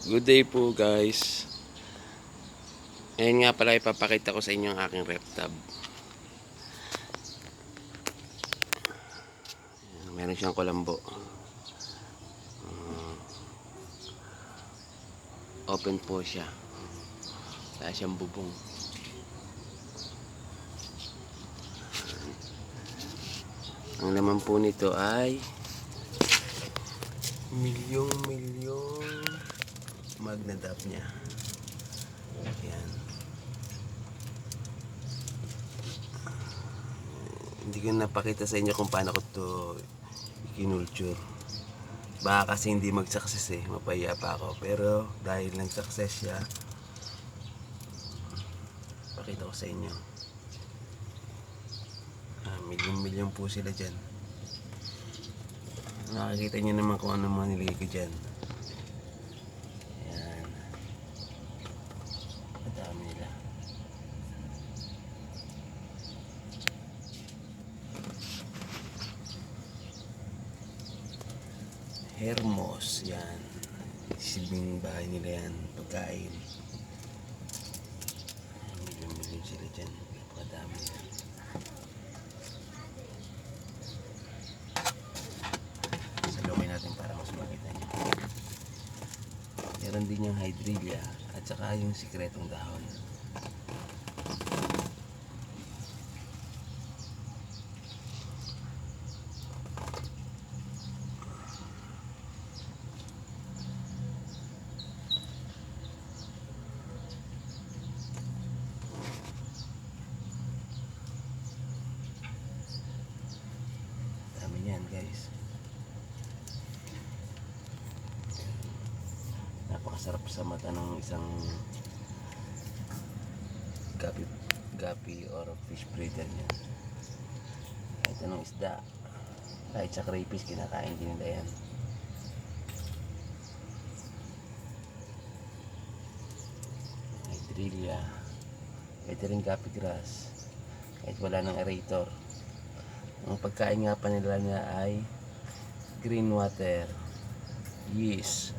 Good day po guys. Ngayon nga pala ipapakita ko sa inyo ang aking rep tab. Meron siyang kulambo. Open po siya. Wala siyang bubong. Ang laman po nito ay milyong magnadap niya. Ayan. Hindi ko napakita sa inyo kung paano ko to ikinulture. Baka kasi hindi mag-success mapaya pa ako. Pero dahil nag-success siya, pakita ko sa inyo. Milyong po sila dyan. Nakikita nyo naman kung ano mga nilagay ko dyan. Ayan. Madami nila. Hermos, yan. Silbing bahay nila yan. Pagkain. Milyon sila dyan. Napakadami. Salungin natin para mas makita nyo. Meron din yung hydrilla at saka yung sikretong dahon. Yan guys, napakasarap sa mata ng isang gapi or fish breeder niya. Kahit anong isda, kahit sa crayfish, kinakain din nila yan. Hydrilla, pwede rin gapi grass kahit wala ng aerator. Ang pagkain nga pa nila niya ay green water, yeast,